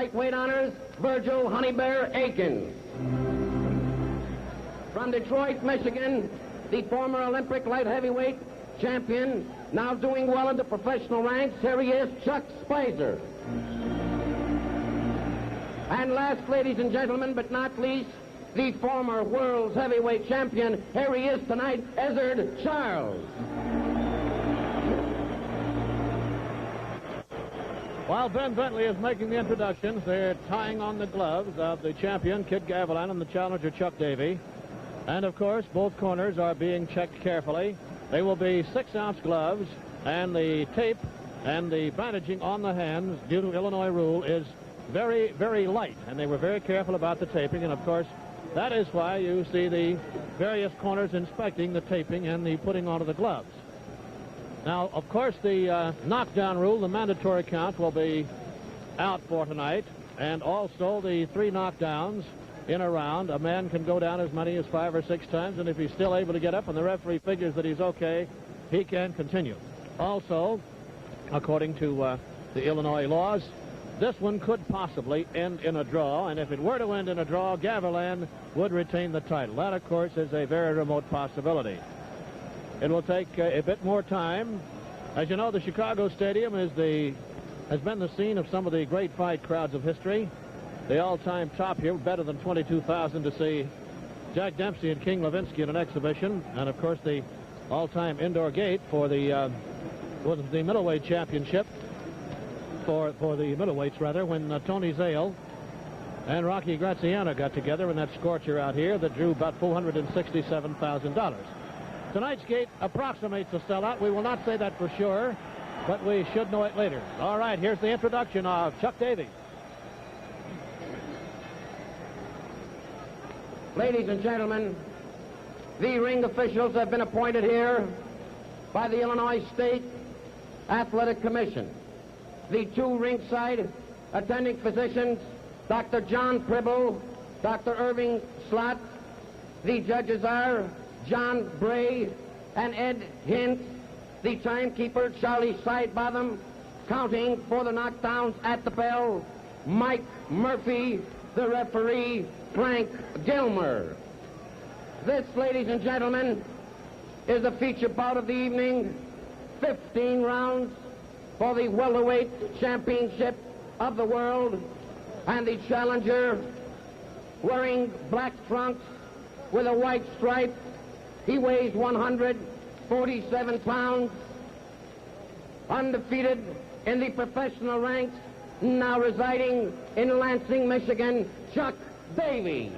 lightweight honors, Virgil Honeybear Aiken. From Detroit, Michigan, the former Olympic light heavyweight champion, now doing well in the professional ranks, here he is, Chuck Spicer. And last, ladies and gentlemen, but not least, the former world's heavyweight champion, here he is tonight, Ezzard Charles. While Ben Bentley is making the introductions, they're tying on the gloves of the champion, Kid Gavilan, and the challenger, Chuck Davey. And, of course, both corners are being checked carefully. They will be 6-ounce gloves, and the tape and the bandaging on the hands, due to Illinois rule, is very, very light. And they were very careful about the taping, and, of course, that is why you see the various corners inspecting the taping and the putting on of the gloves. Now, of course, the knockdown rule, the mandatory count, will be out for tonight, and also the 3 knockdowns in a round. A man can go down as many as 5 or 6 times, and if he's still able to get up and the referee figures that he's okay, he can continue. Also, according to the Illinois laws, this one could possibly end in a draw, and if it were to end in a draw, Gavilan would retain the title. That, of course, is a very remote possibility. It will take a bit more time. As you know, the Chicago Stadium has been the scene of some of the great fight crowds of history. The all-time top here, better than 22,000 to see Jack Dempsey and King Levinsky in an exhibition, and of course the all-time indoor gate for the middleweight championship, for the middleweights rather, when Tony Zale and Rocky Graziano got together in that scorcher out here that drew about $467,000. Tonight's gate approximates a sellout. We will not say that for sure, but we should know it later. All right, here's the introduction of Chuck Davey. Ladies and gentlemen, the ring officials have been appointed here by the Illinois State Athletic Commission. The 2 ringside attending physicians, Dr. John Pribble, Dr. Irving Slott. The judges are John Bray and Ed Hint. The timekeeper, Charlie Sidebottom. Counting for the knockdowns at the bell, Mike Murphy. The referee, Frank Gilmer. This, ladies and gentlemen, is the feature bout of the evening. 15 rounds for the welterweight championship of the world. And the challenger, wearing black trunks with a white stripe, he weighs 147 pounds, undefeated in the professional ranks, now residing in Lansing, Michigan, Chuck Davey.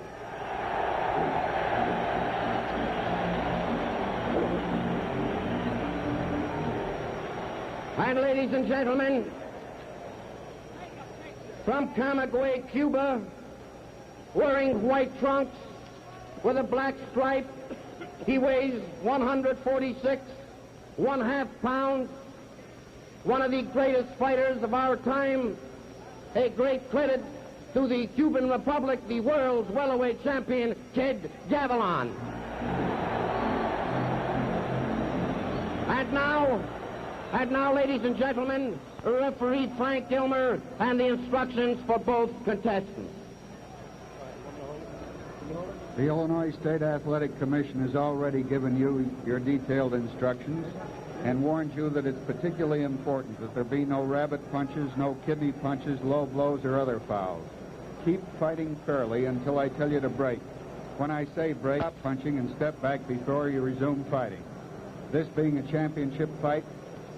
And ladies and gentlemen, from Camagüey, Cuba, wearing white trunks with a black stripe, he weighs 146.5 pounds, one of the greatest fighters of our time. A great credit to the Cuban Republic, the world's welterweight champion, Kid Gavilan. And now, ladies and gentlemen, referee Frank Gilmer and the instructions for both contestants. The Illinois State Athletic Commission has already given you your detailed instructions and warned you that it's particularly important that there be no rabbit punches, no kidney punches, low blows, or other fouls. Keep fighting fairly until I tell you to break. When I say break, stop punching and step back before you resume fighting. This being a championship fight,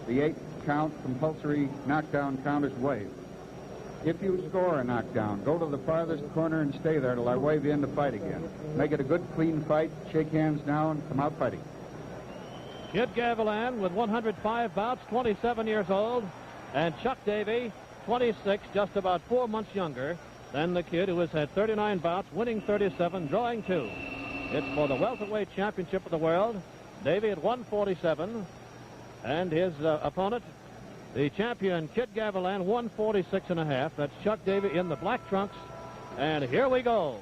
the 8-count compulsory knockdown count is waived. If you score a knockdown, go to the farthest corner and stay there till I wave you in to fight again. Make it a good, clean fight, shake hands now, and come out fighting. Kid Gavilan with 105 bouts, 27 years old, and Chuck Davey, 26, just about 4 months younger than the kid who has had 39 bouts, winning 37, drawing 2. It's for the welterweight championship of the world. Davey at 147, and his opponent, the champion, Kid Gavilan, 146.5. That's Chuck Davey in the black trunks. And here we go.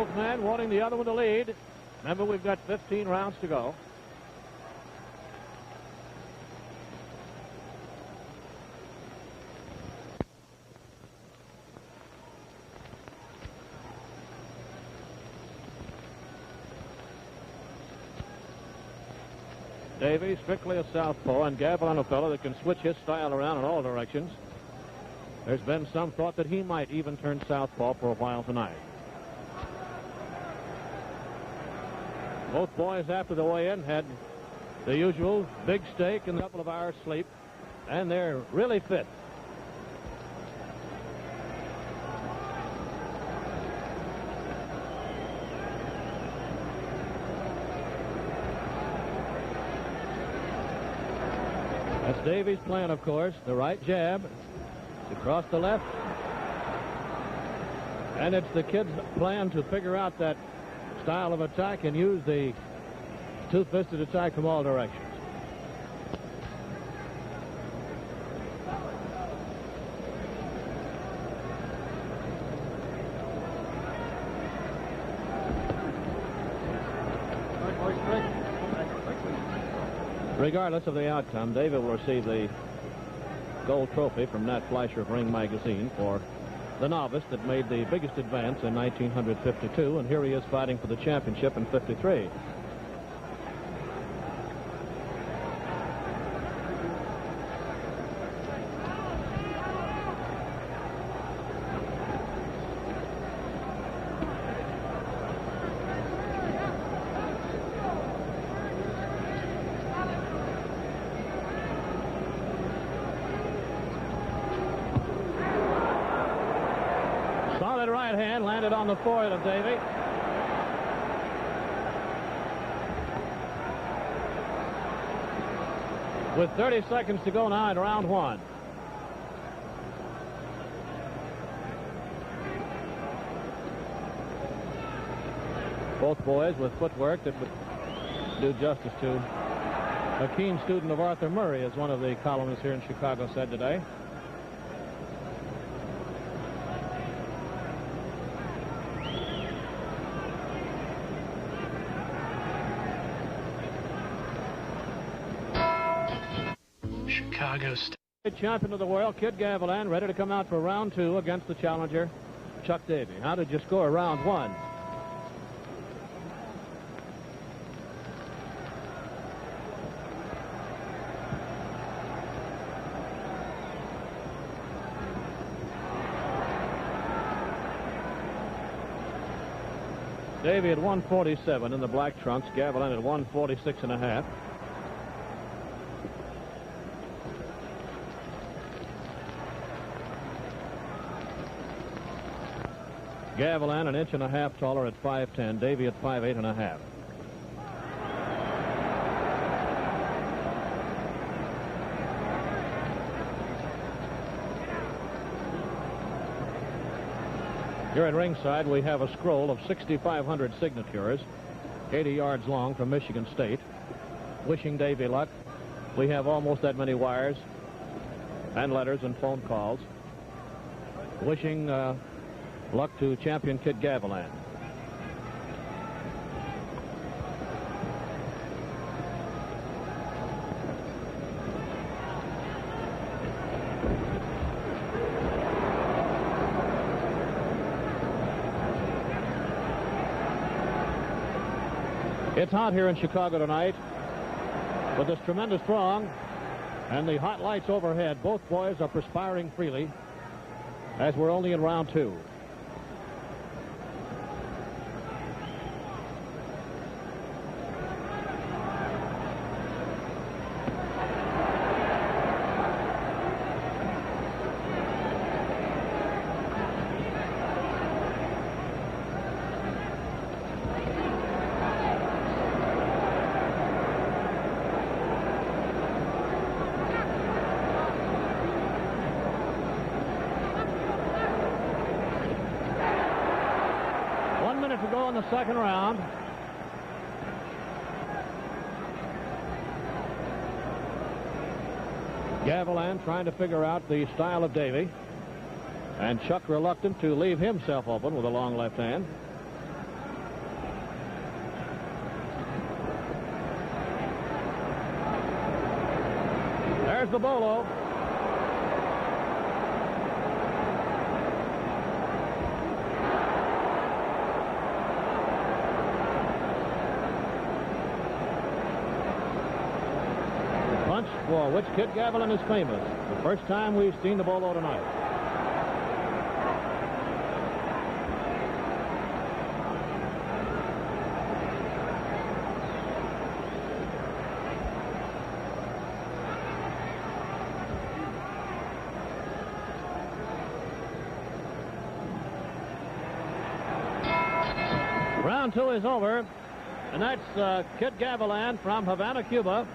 Both men wanting the other one to lead. Remember, we've got 15 rounds to go. Davey, strictly a southpaw, and Gavilan, a fellow that can switch his style around in all directions. There's been some thought that he might even turn southpaw for a while tonight. Both boys after the weigh-in had the usual big steak and a couple of hours sleep, and they're really fit. That's Davey's plan, of course. The right jab, across the left. And it's the kid's plan to figure out that style of attack and use the two-fisted attack from all directions. Regardless of the outcome, David will receive the gold trophy from Nat Fleischer of Ring Magazine for the novice that made the biggest advance in 1952, and here he is fighting for the championship in '53. Right hand landed on the forehead of Davey. With 30 seconds to go now in round one. Both boys with footwork that would do justice to a keen student of Arthur Murray, as one of the columnists here in Chicago said today. Chicago State champion of the world, Kid Gavilan, ready to come out for round two against the challenger, Chuck Davey. How did you score round one? Davey at 147 in the black trunks, Gavilan at 146.5. Gavilan an inch and a half taller at 5'10", Davey at 5'8.5". Here at ringside, we have a scroll of 6,500 signatures, 80 yards long, from Michigan State, wishing Davey luck. We have almost that many wires and letters and phone calls, wishing luck to champion Kid Gavilan. It's hot here in Chicago tonight with this tremendous throng and the hot lights overhead. Both boys are perspiring freely as we're only in round two. To go in the second round. Gavilan trying to figure out the style of Davey, and Chuck reluctant to leave himself open with a long left hand. There's the bolo. Punch for which Kid Gavilan is famous. The first time we've seen the bolo tonight. Round two is over, and that's Kid Gavilan from Havana, Cuba,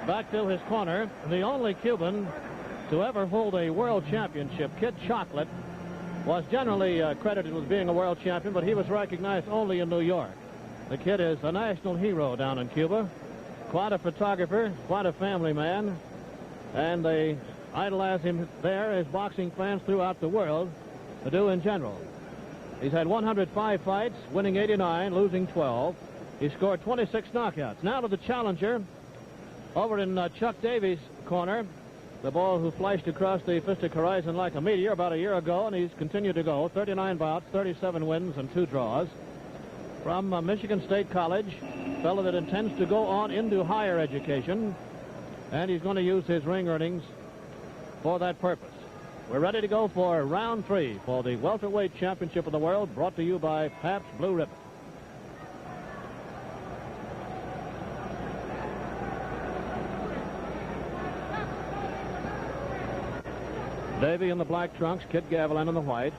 back to his corner. The only Cuban to ever hold a world championship. Kid Chocolate was generally credited with being a world champion, but he was recognized only in New York. The kid is a national hero down in Cuba, quite a photographer, quite a family man, and they idolize him there as boxing fans throughout the world do in general. He's had 105 fights, winning 89, losing 12. He scored 26 knockouts. Now to the challenger over in Chuck Davey's corner, the ball who flashed across the fistic horizon like a meteor about a year ago, and he's continued to go. 39 bouts, 37 wins, and 2 draws. From Michigan State College, a fellow that intends to go on into higher education, and he's going to use his ring earnings for that purpose. We're ready to go for round 3 for the welterweight championship of the world, brought to you by Pabst Blue Ribbon. Davey in the black trunks, Kid Gavilan in the white.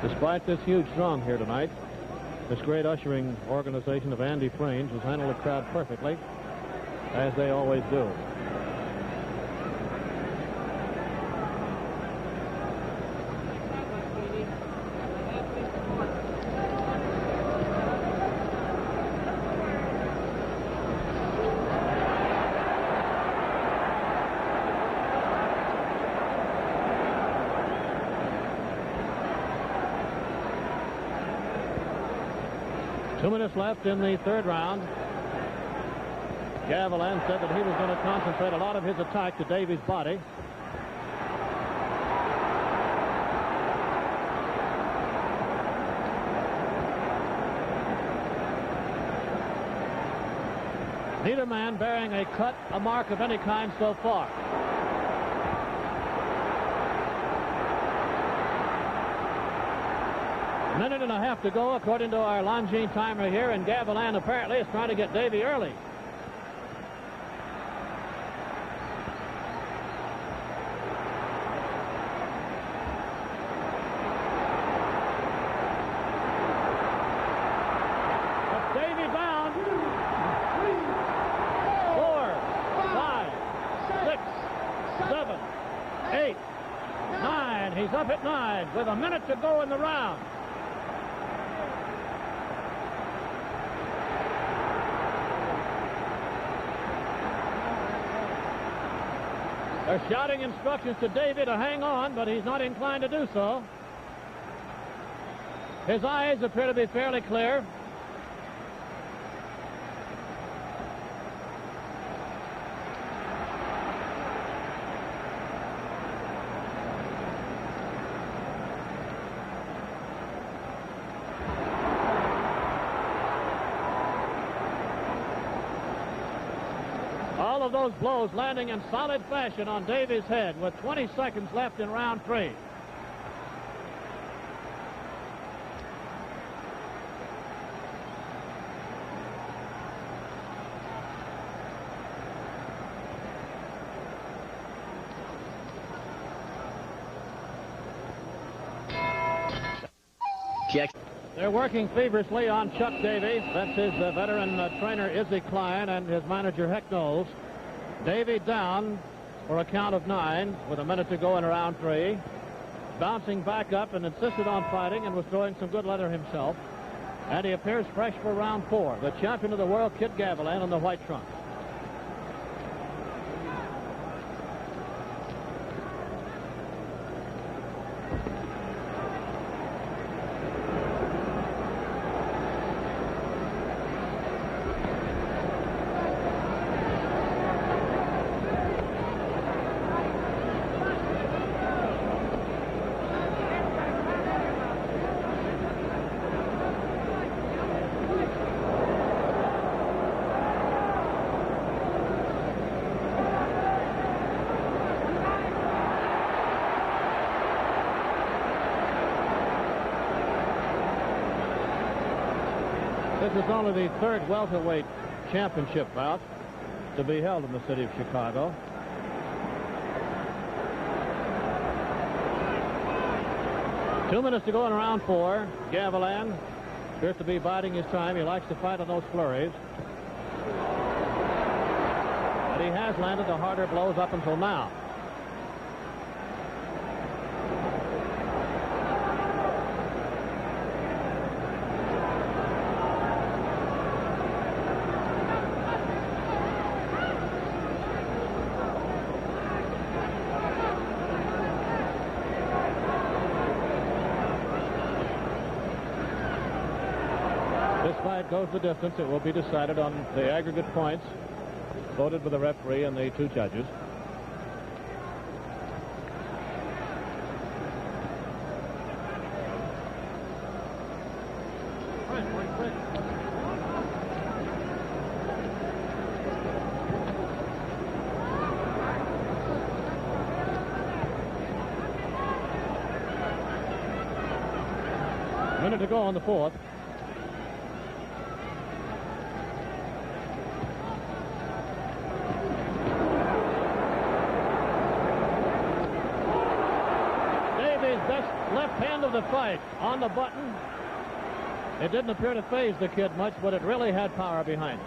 Despite this huge throng here tonight, this great ushering organization of Andy Frains has handled the crowd perfectly, as they always do. Two minutes left in the third round. Gavilan said that he was going to concentrate a lot of his attack to Davey's body. Neither man bearing a cut, a mark of any kind so far. A minute and a half to go according to our Longines timer here, and Gavilan apparently is trying to get Davey early. But Davey down. 4, 5, 6, 7, 8, 9. He's up at 9 with a minute to go in the round. They're shouting instructions to Davey to hang on, but he's not inclined to do so. His eyes appear to be fairly clear. All of those blows landing in solid fashion on Davey's head with 20 seconds left in round 3. They're working feverishly on Chuck Davey. That's his veteran trainer, Izzy Klein, and his manager, Heck Knowles. Davey down for a count of 9 with a minute to go in round 3. Bouncing back up and insisted on fighting and was throwing some good leather himself. And he appears fresh for round 4. The champion of the world, Kid Gavilan, in the white trunks. This is only the third welterweight championship bout to be held in the city of Chicago. Two minutes to go in round 4. Gavilan appears to be biding his time. He likes to fight on those flurries. But he has landed the harder blows up until now. Goes the distance. It will be decided on the aggregate points voted by the referee and the two judges. Minute to go on the 4th. The fight on the button. It didn't appear to phase the kid much, but it really had power behind it.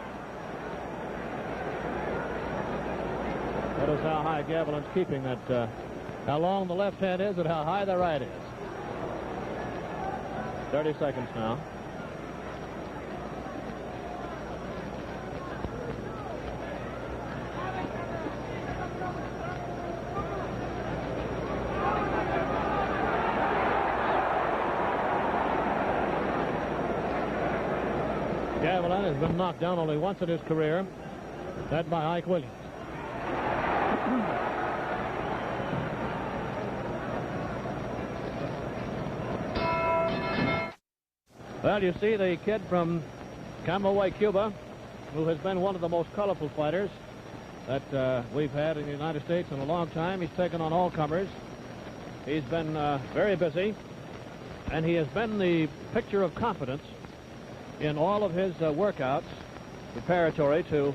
That is how high Gavilan's keeping that. How long the left hand is and how high the right is. 30 seconds now. Gavilan has been knocked down only once in his career. That by Ike Williams. Well, you see the kid from Camagüey, Cuba, who has been one of the most colorful fighters that we've had in the United States in a long time. He's taken on all comers. He's been very busy, and he has been the picture of confidence in all of his workouts preparatory to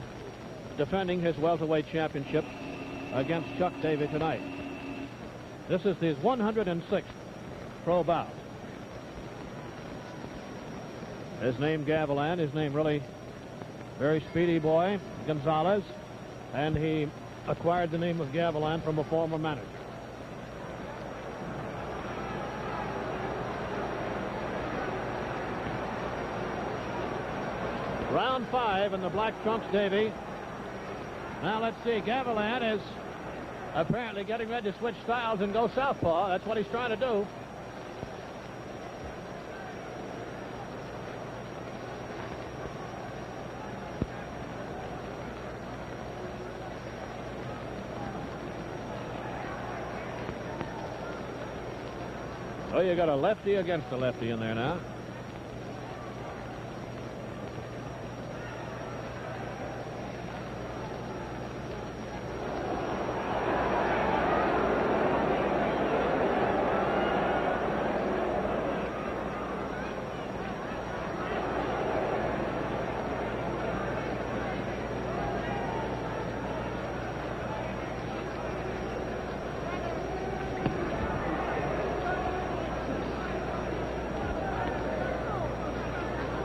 defending his welterweight championship against Chuck Davey tonight. This is his 106th pro bout. His name Gavilan, his name really very speedy boy, Gonzalez, and he acquired the name of Gavilan from a former manager. Round 5 in the black trunks, Davey. Now let's see. Gavilan is apparently getting ready to switch styles and go southpaw. That's what he's trying to do. Oh, you got a lefty against a lefty in there now.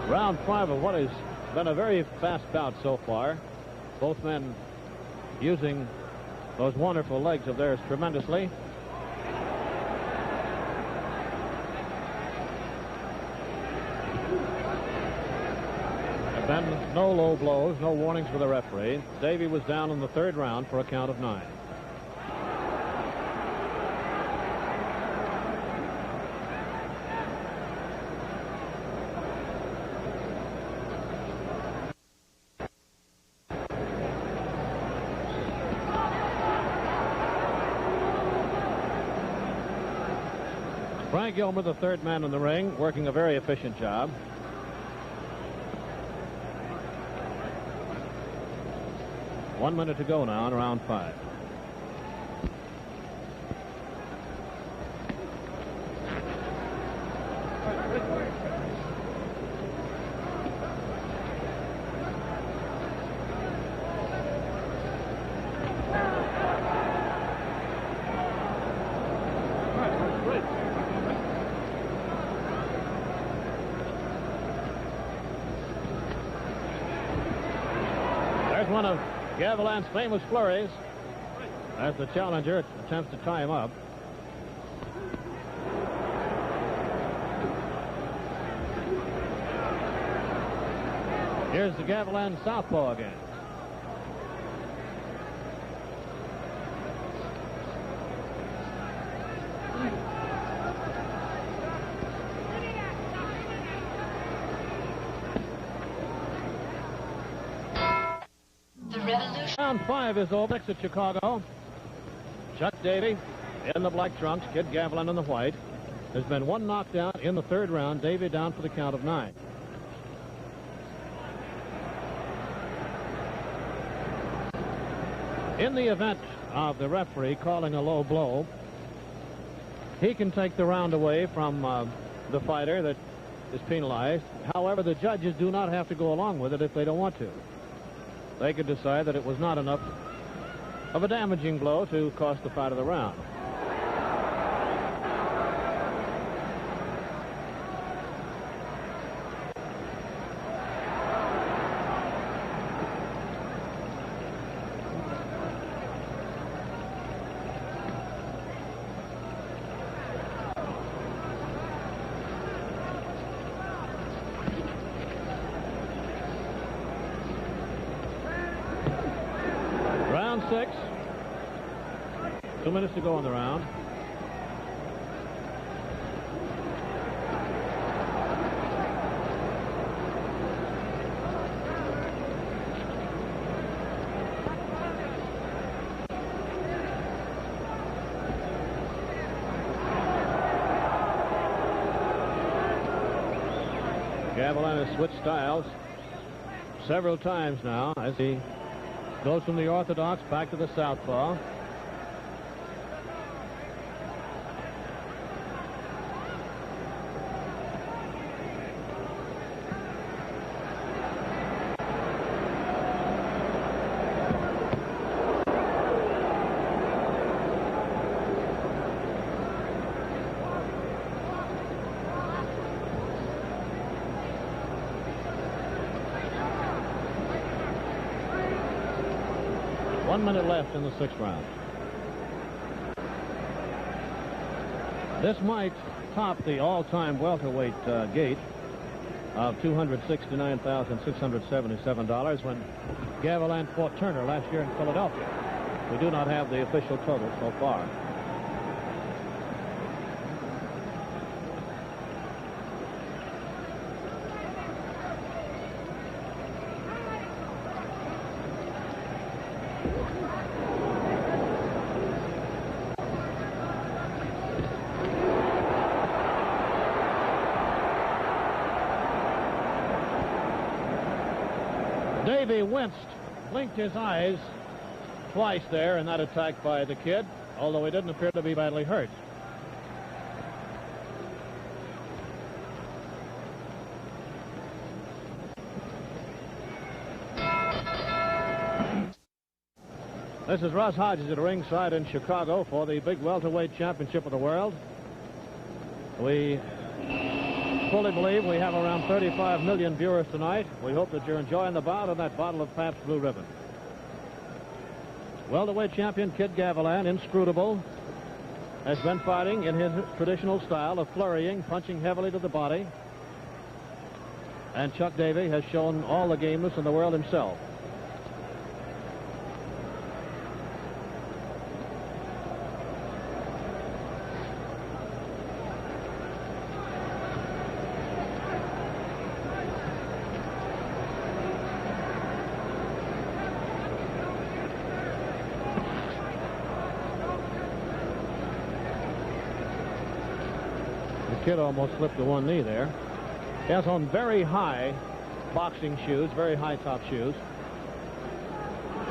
Round 5 of what has been a very fast bout so far. Both men using those wonderful legs of theirs tremendously. There have been no low blows, no warnings for the referee. Davey was down in the 3rd round for a count of 9. Frank Gilmer, the 3rd man in the ring, working a very efficient job. One minute to go now in round 5. one of Gavilan's famous flurries as the challenger attempts to tie him up. Here's the Gavilan southpaw again. Round 5 is over. At Chicago. Chuck Davey in the black trunks, Kid Gavilan in the white. There's been one knockdown in the 3rd round. Davey down for the count of 9. In the event of the referee calling a low blow, he can take the round away from the fighter that is penalized. However, the judges do not have to go along with it if they don't want to. They could decide that it was not enough of a damaging blow to cost the fight of the round. Round 6. 2 minutes to go in the round. Gavilan has switched styles several times now as he goes from the orthodox back to the southpaw. One minute left in the 6th round. This might top the all-time welterweight gate of $269,677 when Gavilan fought Turner last year in Philadelphia. We do not have the official total so far. Davey winced, blinked his eyes twice there in that attack by the kid, although he didn't appear to be badly hurt. This is Russ Hodges at ringside in Chicago for the big welterweight championship of the world. We fully believe we have around 35 million viewers tonight. We hope that you're enjoying the bout of that bottle of Pabst Blue Ribbon. Welterweight champion Kid Gavilan, inscrutable, has been fighting in his traditional style of flurrying, punching heavily to the body. And Chuck Davey has shown all the gameness in the world himself. Kid almost slipped to one knee there. He has on very high boxing shoes, very high top shoes,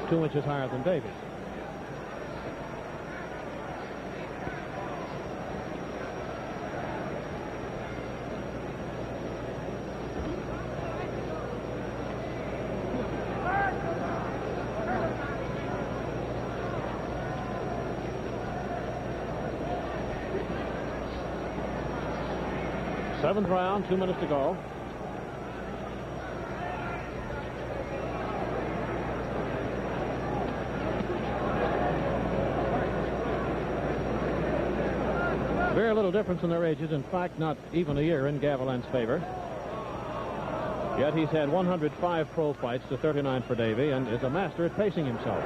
2 inches higher than Davey. Seventh round, 2 minutes to go. very little difference in their ages. In fact, not even a year in Gavilan's favor. Yet he's had 105 pro fights to 39 for Davey and is a master at pacing himself.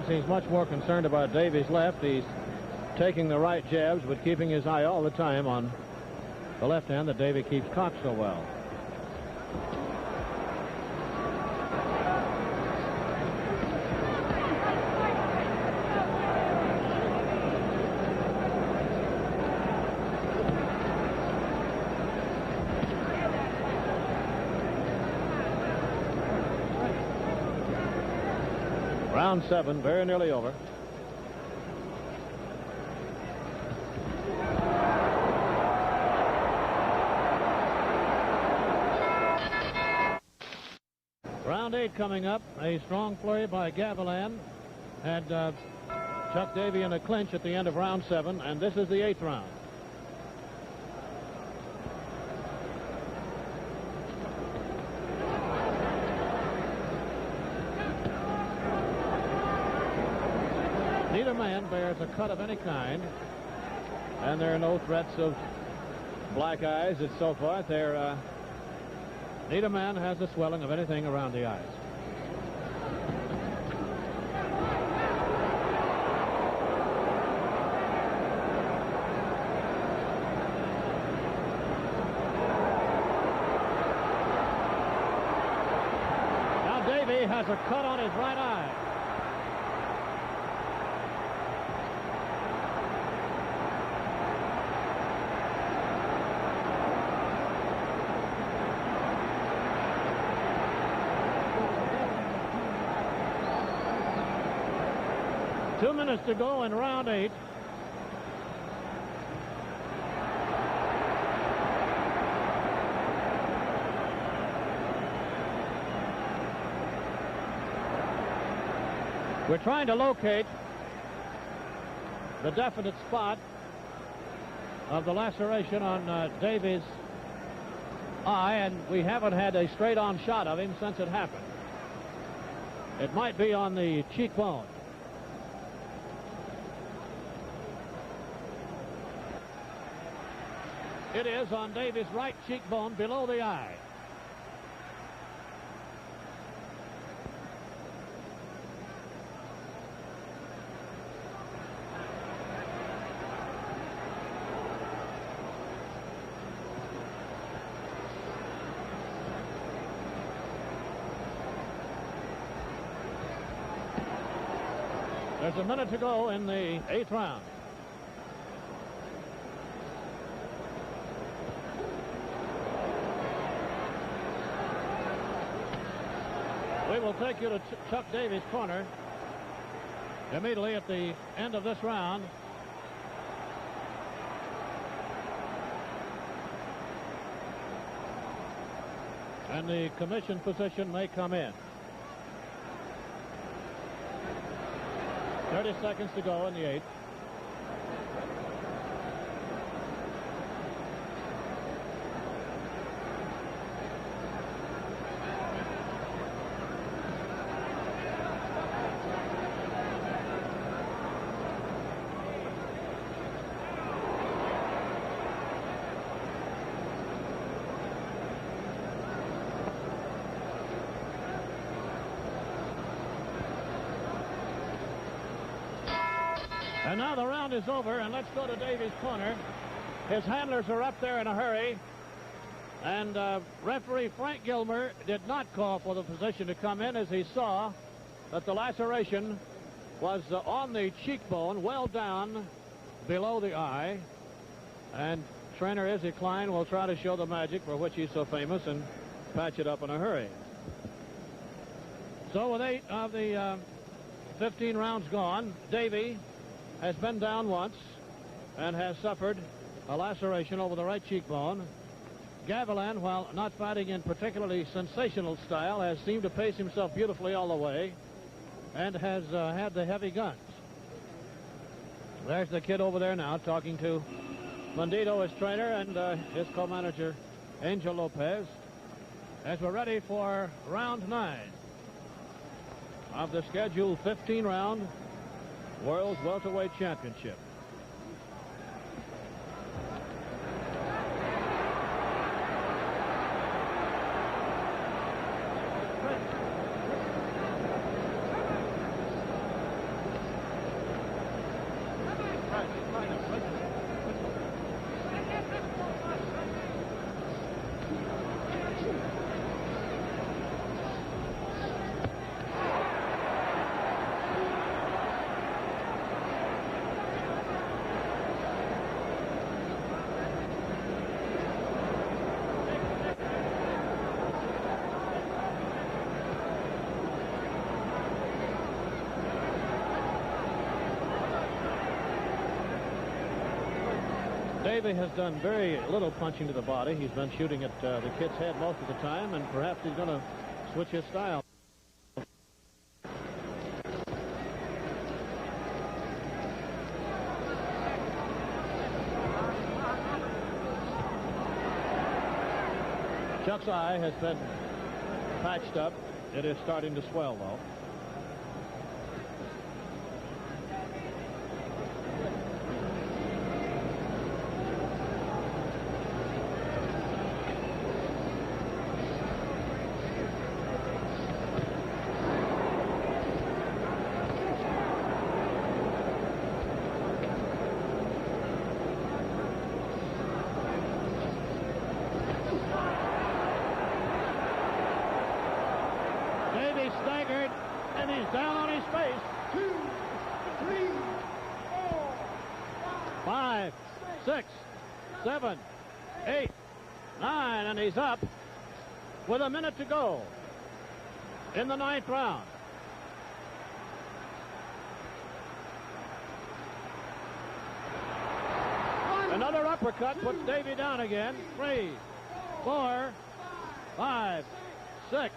He's much more concerned about Davey's left. He's taking the right jabs, but keeping his eye all the time on the left hand that Davey keeps cocked so well. Round 7, very nearly over. Round 8 coming up. A strong flurry by Gavilan had Chuck Davey in a clinch at the end of round 7, and this is the 8th round. Neither man bears a cut of any kind, and there are no threats of black eyes and so forth. Neither man has a swelling of anything around the eyes. Now Davey has a cut on his right eye. Two minutes to go in round 8. We're trying to locate the definite spot of the laceration on Davey's eye, and we haven't had a straight-on shot of him since it happened. It might be on the cheekbone. It is on Davey's right cheekbone below the eye. There's a minute to go in the 8th round. We will take you to Chuck Davey's corner immediately at the end of this round. And the commission position may come in. 30 seconds to go in the 8th. And now the round is over, and let's go to Davey's corner. His handlers are up there in a hurry. And referee Frank Gilmer did not call for the physician to come in as he saw that the laceration was on the cheekbone, well down below the eye. And trainer Izzy Klein will try to show the magic for which he's so famous and patch it up in a hurry. So with 8 of the 15 rounds gone, Davey has been down once and has suffered a laceration over the right cheekbone. Gavilan, while not fighting in particularly sensational style, has seemed to pace himself beautifully all the way and has had the heavy guns. There's the kid over there now talking to Bandito, his trainer, and his co-manager, Angel Lopez, as we're ready for round 9 of the scheduled 15-round World Welterweight Championship. Davey has done very little punching to the body. He's been shooting at the kid's head most of the time, and perhaps he's going to switch his style. Chuck's eye has been patched up. It is starting to swell, though. Staggered, and he's down on his face. 2, 3, 4, 5, 6, 7, 8, 9, and he's up with a minute to go in the 9th round. Another uppercut puts Davey down again. 3, 4, 5, 6,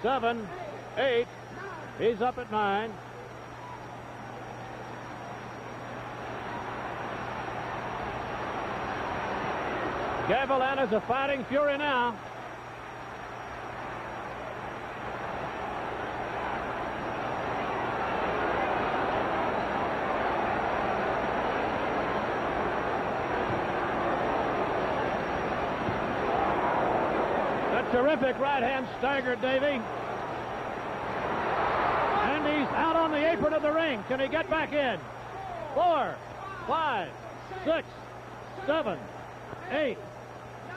7, 8. He's up at 9. Gavilan is a fighting fury now. That terrific right hand staggered Davey. And he's out on the apron of the ring. Can he get back in? 4, 5, 6, 7, 8,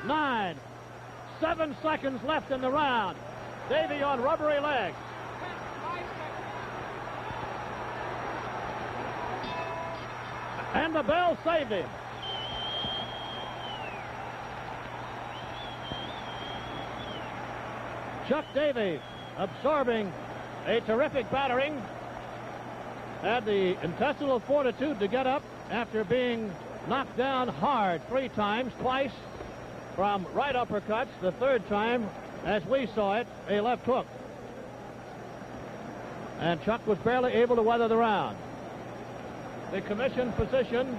9. 7 seconds left in the round. Davey on rubbery legs. And the bell saved him. Chuck Davey absorbing a terrific battering. Had the intestinal fortitude to get up after being knocked down hard 3 times, twice from right uppercuts, the 3rd time, as we saw it, a left hook. And Chuck was barely able to weather the round. The commission physician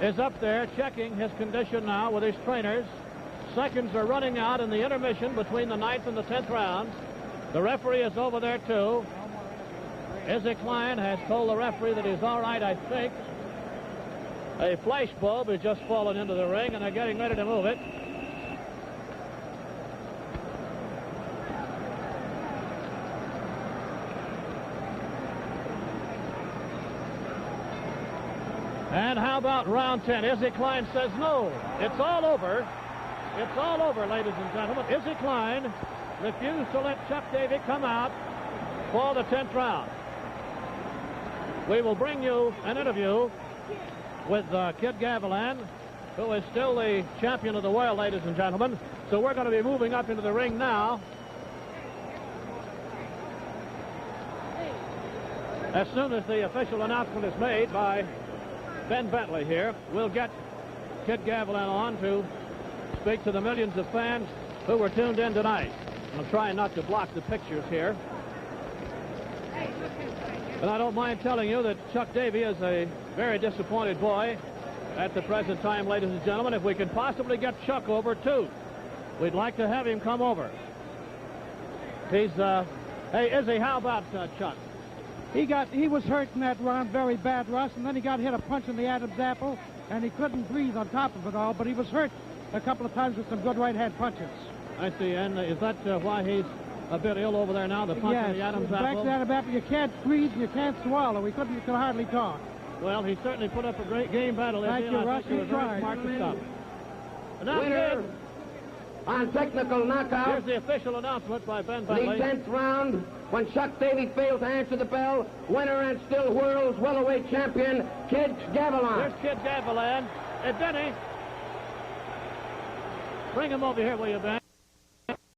is up there checking his condition now with his trainers. Seconds are running out in the intermission between the 9th and the 10th rounds. The referee is over there too. Izzy Klein has told the referee that he's all right, I think. A flash bulb has just fallen into the ring, and they're getting ready to move it. And how about round 10? Izzy Klein says no. It's all over. It's all over, ladies and gentlemen. Izzy Klein refused to let Chuck Davey come out for the 10th round. We will bring you an interview with Kid Gavilan, who is still the champion of the world, ladies and gentlemen. So we're going to be moving up into the ring now. As soon as the official announcement is made by Ben Bentley here, we'll get Kid Gavilan on to speak to the millions of fans who were tuned in tonight. I'm trying not to block the pictures here. But I don't mind telling you that Chuck Davey is a very disappointed boy at the present time, ladies and gentlemen. If we can possibly get Chuck over, too, we'd like to have him come over. He's, hey, Izzy, how about Chuck? He was hurt in that round very bad, Russ, and then he got hit a punch in the Adam's apple, and he couldn't breathe on top of it all, but he was hurt a couple of times with some good right-hand punches. I see, and is that why he's a bit ill over there now, the punch in the Adam's apple? Back to the Adam's apple, you can't breathe, you can't swallow. He could hardly talk. Well, he certainly put up a great game battle. Thank you, Russ. He tried. Winner on technical knockout. Here's the official announcement by Ben The Bentley. 10th round, when Chuck Davey failed to answer the bell, winner and still world's welterweight champion, Kid Gavilan. Here's Kid Gavilan. Hey, Benny, bring him over here, will you, Ben?